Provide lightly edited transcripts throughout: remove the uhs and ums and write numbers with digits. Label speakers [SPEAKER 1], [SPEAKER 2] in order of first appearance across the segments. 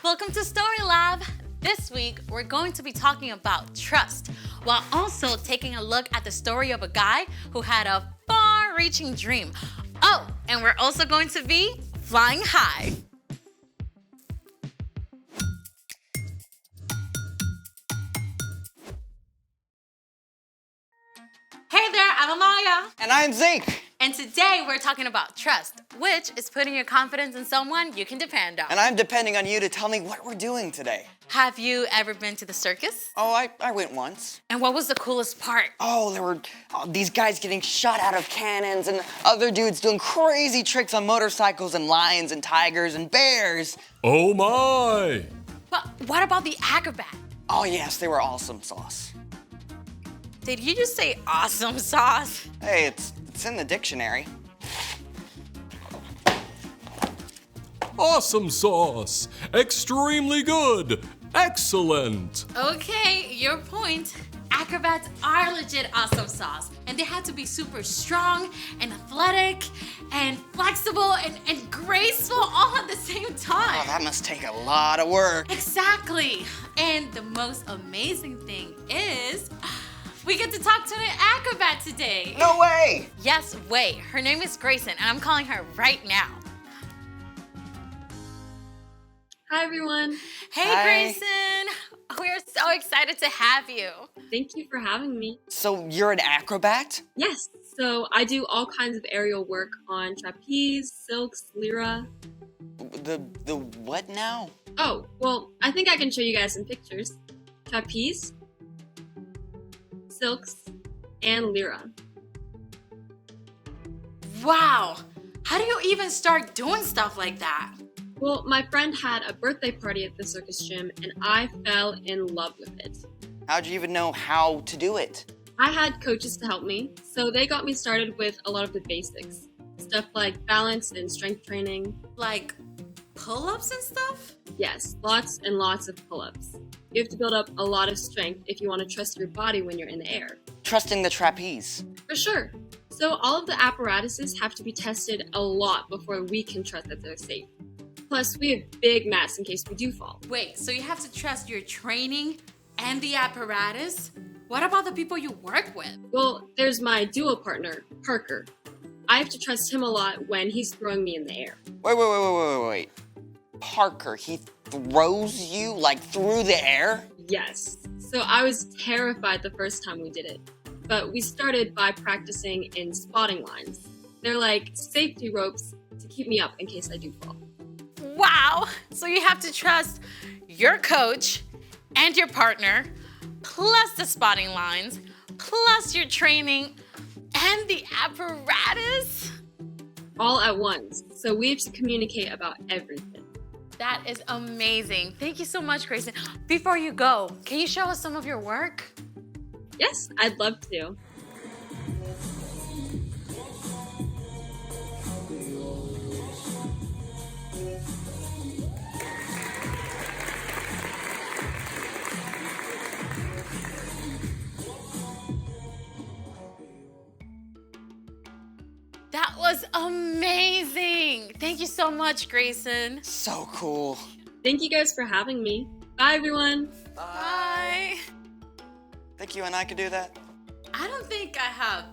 [SPEAKER 1] Welcome to Story Lab. This week, we're going to be talking about trust, while also taking a look at the story of a guy who had a far-reaching dream. Oh, and we're also going to be flying high. Hey there, I'm Amaya.
[SPEAKER 2] And I'm Zeke.
[SPEAKER 1] And today we're talking about trust, which is putting your confidence in someone you can depend on.
[SPEAKER 2] And I'm depending on you to tell me what we're doing today.
[SPEAKER 1] Have you ever been to the circus?
[SPEAKER 2] Oh, I went once.
[SPEAKER 1] And what was the coolest part?
[SPEAKER 2] Oh, there were these guys getting shot out of cannons and other dudes doing crazy tricks on motorcycles and lions and tigers and bears.
[SPEAKER 3] Oh my!
[SPEAKER 1] But what about the acrobat?
[SPEAKER 2] Oh yes, they were awesome sauce.
[SPEAKER 1] Did you just say awesome sauce?
[SPEAKER 2] Hey, it's in the dictionary.
[SPEAKER 3] Awesome sauce! Extremely good! Excellent!
[SPEAKER 1] Okay, your point. Acrobats are legit awesome sauce. And they have to be super strong and athletic and flexible and graceful all at the same time.
[SPEAKER 2] Oh, that must take a lot of work.
[SPEAKER 1] Exactly. And the most amazing thing is, we get to talk to an acrobat today.
[SPEAKER 2] No way!
[SPEAKER 1] Yes, wait. Her name is Grayson, and I'm calling her right now.
[SPEAKER 4] Hi, everyone.
[SPEAKER 1] Hey,
[SPEAKER 2] Hi.
[SPEAKER 1] Grayson. We're so excited to have you.
[SPEAKER 4] Thank you for having me.
[SPEAKER 2] So you're an acrobat?
[SPEAKER 4] Yes, so I do all kinds of aerial work on trapeze, silks, lyra.
[SPEAKER 2] The what now?
[SPEAKER 4] Oh, well, I think I can show you guys some pictures. Trapeze, silks, and lyra.
[SPEAKER 1] Wow. How do you even start doing stuff like that?
[SPEAKER 4] Well, my friend had a birthday party at the circus gym, and I fell in love with it.
[SPEAKER 2] How'd you even know how to do it?
[SPEAKER 4] I had coaches to help me, so they got me started with a lot of the basics. Stuff like balance and strength training.
[SPEAKER 1] Like pull-ups and stuff?
[SPEAKER 4] Yes, lots and lots of pull-ups. You have to build up a lot of strength if you want to trust your body when you're in the air.
[SPEAKER 2] Trusting the trapeze.
[SPEAKER 4] For sure. So all of the apparatuses have to be tested a lot before we can trust that they're safe. Plus, we have big mats in case we do fall.
[SPEAKER 1] Wait, so you have to trust your training and the apparatus? What about the people you work with?
[SPEAKER 4] Well, there's my duo partner, Parker. I have to trust him a lot when he's throwing me in the air.
[SPEAKER 2] Wait. Parker, he throws you like through the air?
[SPEAKER 4] Yes. So I was terrified the first time we did it. But we started by practicing in spotting lines. They're like safety ropes to keep me up in case I do fall.
[SPEAKER 1] Wow. So you have to trust your coach and your partner, plus the spotting lines, plus your training and the apparatus?
[SPEAKER 4] All at once. So we have to communicate about everything.
[SPEAKER 1] That is amazing. Thank you so much, Grayson. Before you go, can you show us some of your work?
[SPEAKER 4] Yes, I'd love to.
[SPEAKER 1] That was amazing. Thank you so much, Grayson.
[SPEAKER 2] So cool.
[SPEAKER 4] Thank you guys for having me. Bye, everyone.
[SPEAKER 1] Bye.
[SPEAKER 2] Think you and I could do that?
[SPEAKER 1] I don't think I have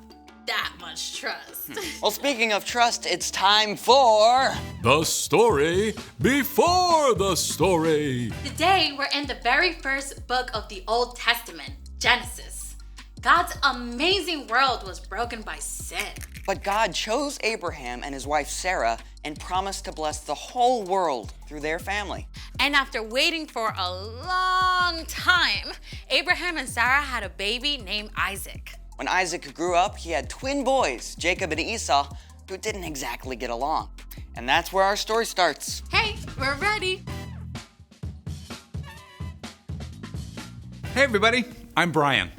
[SPEAKER 1] that much trust.
[SPEAKER 2] Well, speaking of trust, it's time for...
[SPEAKER 3] The story before the story.
[SPEAKER 1] Today, we're in the very first book of the Old Testament, Genesis. God's amazing world was broken by sin.
[SPEAKER 2] But God chose Abraham and his wife Sarah and promised to bless the whole world through their family.
[SPEAKER 1] And after waiting for a long time, Abraham and Sarah had a baby named Isaac.
[SPEAKER 2] When Isaac grew up, he had twin boys, Jacob and Esau, who didn't exactly get along. And that's where our story starts.
[SPEAKER 1] Hey, we're ready.
[SPEAKER 5] Hey everybody, I'm Brian.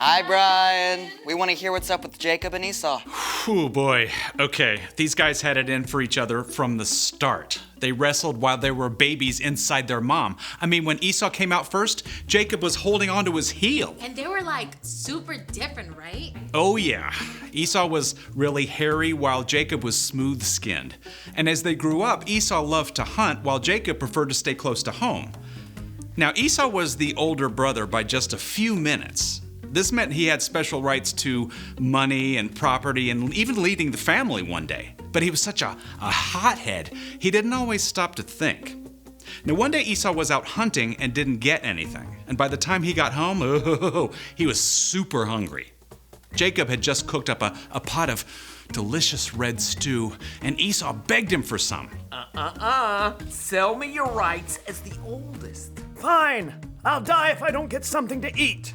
[SPEAKER 2] Hi, Brian. We want to hear what's up with Jacob and Esau.
[SPEAKER 5] Oh boy. Okay, these guys had it in for each other from the start. They wrestled while they were babies inside their mom. I mean, when Esau came out first, Jacob was holding onto his heel.
[SPEAKER 1] And they were like super different, right?
[SPEAKER 5] Oh yeah. Esau was really hairy while Jacob was smooth-skinned. And as they grew up, Esau loved to hunt while Jacob preferred to stay close to home. Now, Esau was the older brother by just a few minutes. This meant he had special rights to money and property and even leading the family one day. But he was such a hothead, he didn't always stop to think. Now, one day Esau was out hunting and didn't get anything. And by the time he got home, he was super hungry. Jacob had just cooked up a pot of delicious red stew, and Esau begged him for some.
[SPEAKER 6] Sell me your rights as the oldest.
[SPEAKER 7] Fine. I'll die if I don't get something to eat.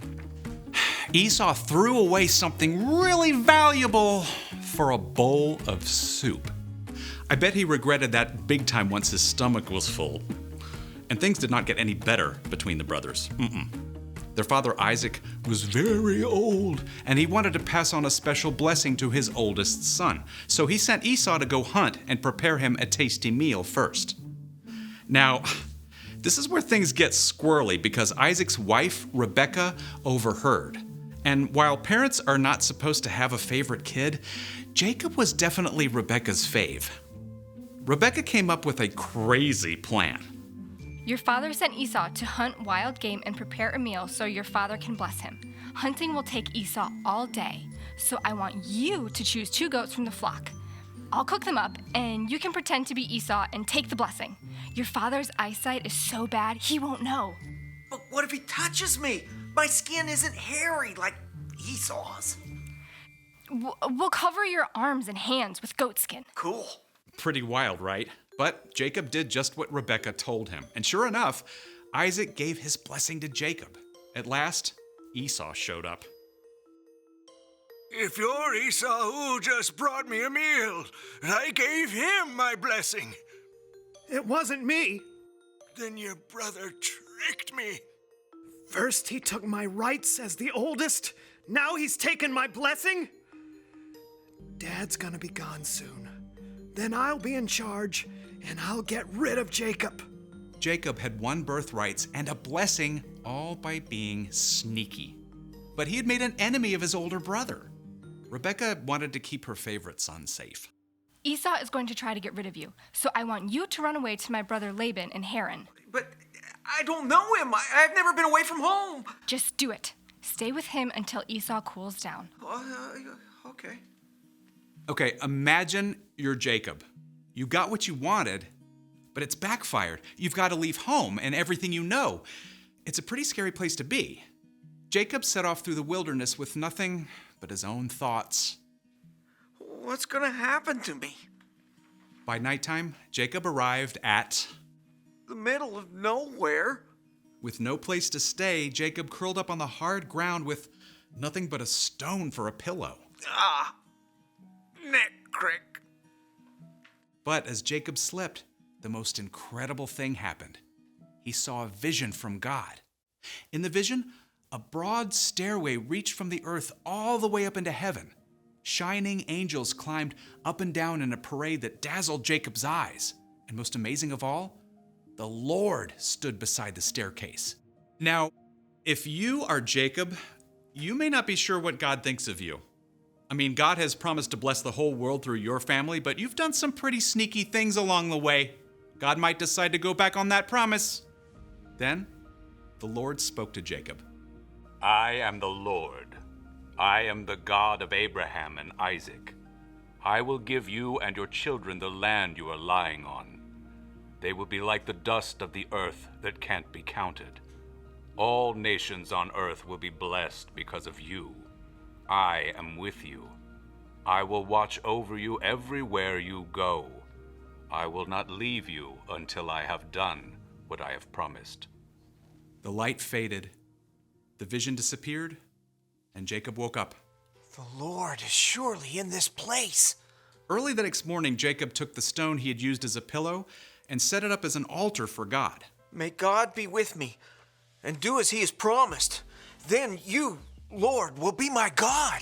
[SPEAKER 5] Esau threw away something really valuable for a bowl of soup. I bet he regretted that big time once his stomach was full. And things did not get any better between the brothers. Their father Isaac was very old, and he wanted to pass on a special blessing to his oldest son. So he sent Esau to go hunt and prepare him a tasty meal first. Now, this is where things get squirrely because Isaac's wife, Rebekah, overheard. And while parents are not supposed to have a favorite kid, Jacob was definitely Rebekah's fave. Rebekah came up with a crazy plan.
[SPEAKER 8] Your father sent Esau to hunt wild game and prepare a meal so your father can bless him. Hunting will take Esau all day, so I want you to choose 2 goats from the flock. I'll cook them up, and you can pretend to be Esau and take the blessing. Your father's eyesight is so bad, he won't know.
[SPEAKER 6] But what if he touches me? My skin isn't hairy like Esau's.
[SPEAKER 8] We'll cover your arms and hands with goat skin.
[SPEAKER 6] Cool.
[SPEAKER 5] Pretty wild, right? But Jacob did just what Rebekah told him. And sure enough, Isaac gave his blessing to Jacob. At last, Esau showed up.
[SPEAKER 9] If you're Esau who just brought me a meal, I gave him my blessing.
[SPEAKER 7] It wasn't me.
[SPEAKER 9] Then your brother tricked me.
[SPEAKER 7] First he took my rights as the oldest. Now he's taken my blessing. Dad's gonna be gone soon. Then I'll be in charge, and I'll get rid of Jacob.
[SPEAKER 5] Jacob had won birthrights and a blessing all by being sneaky. But he had made an enemy of his older brother. Rebekah wanted to keep her favorite son safe.
[SPEAKER 8] Esau is going to try to get rid of you, so I want you to run away to my brother Laban in Haran.
[SPEAKER 6] But I don't know him. I've never been away from home.
[SPEAKER 8] Just do it. Stay with him until Esau cools down.
[SPEAKER 6] Okay.
[SPEAKER 5] Okay, imagine you're Jacob. You got what you wanted, but it's backfired. You've got to leave home and everything you know. It's a pretty scary place to be. Jacob set off through the wilderness with nothing but his own thoughts.
[SPEAKER 6] What's gonna happen to me?
[SPEAKER 5] By nighttime, Jacob arrived at...
[SPEAKER 6] The middle of nowhere?
[SPEAKER 5] With no place to stay, Jacob curled up on the hard ground with nothing but a stone for a pillow.
[SPEAKER 6] Neck crick.
[SPEAKER 5] But as Jacob slept, the most incredible thing happened. He saw a vision from God. In the vision, a broad stairway reached from the earth all the way up into heaven. Shining angels climbed up and down in a parade that dazzled Jacob's eyes. And most amazing of all, the Lord stood beside the staircase. Now, if you are Jacob, you may not be sure what God thinks of you. I mean, God has promised to bless the whole world through your family, but you've done some pretty sneaky things along the way. God might decide to go back on that promise. Then, the Lord spoke to Jacob.
[SPEAKER 10] I am the Lord. I am the God of Abraham and Isaac. I will give you and your children the land you are lying on. They will be like the dust of the earth that can't be counted. All nations on earth will be blessed because of you. I am with you. I will watch over you everywhere you go. I will not leave you until I have done what I have promised.
[SPEAKER 5] The light faded, the vision disappeared, and Jacob woke up.
[SPEAKER 6] The Lord is surely in this place.
[SPEAKER 5] Early the next morning, Jacob took the stone he had used as a pillow and set it up as an altar for God.
[SPEAKER 6] May God be with me and do as he has promised. Then you, Lord, will be my God.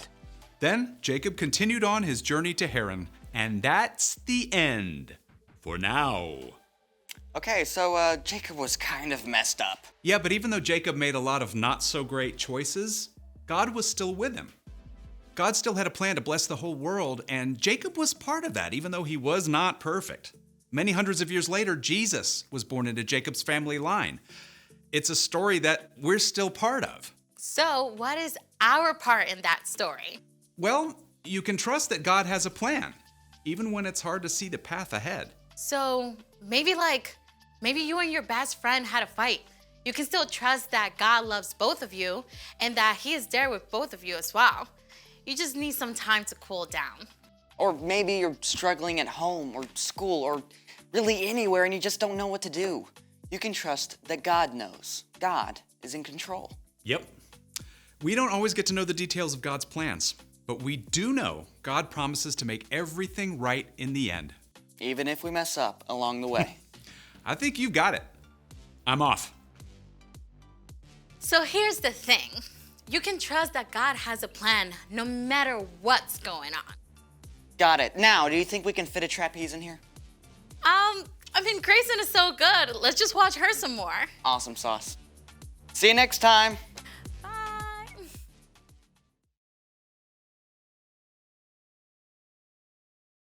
[SPEAKER 5] Then Jacob continued on his journey to Haran, and that's the end. For now.
[SPEAKER 2] Okay, so Jacob was kind of messed up.
[SPEAKER 5] Yeah, but even though Jacob made a lot of not so great choices, God was still with him. God still had a plan to bless the whole world, and Jacob was part of that, even though he was not perfect. Many hundreds of years later, Jesus was born into Jacob's family line. It's a story that we're still part of.
[SPEAKER 1] So, what is our part in that story?
[SPEAKER 5] Well, you can trust that God has a plan, even when it's hard to see the path ahead.
[SPEAKER 1] So, maybe you and your best friend had a fight. You can still trust that God loves both of you and that He is there with both of you as well. You just need some time to cool down.
[SPEAKER 2] Or maybe you're struggling at home or school or really anywhere and you just don't know what to do. You can trust that God knows. God is in control.
[SPEAKER 5] Yep. We don't always get to know the details of God's plans, but we do know God promises to make everything right in the end.
[SPEAKER 2] Even if we mess up along the way.
[SPEAKER 5] I think you've got it. I'm off.
[SPEAKER 1] So here's the thing. You can trust that God has a plan no matter what's going on.
[SPEAKER 2] Got it. Now, do you think we can fit a trapeze in here?
[SPEAKER 1] Grayson is so good. Let's just watch her some more.
[SPEAKER 2] Awesome sauce. See you next time.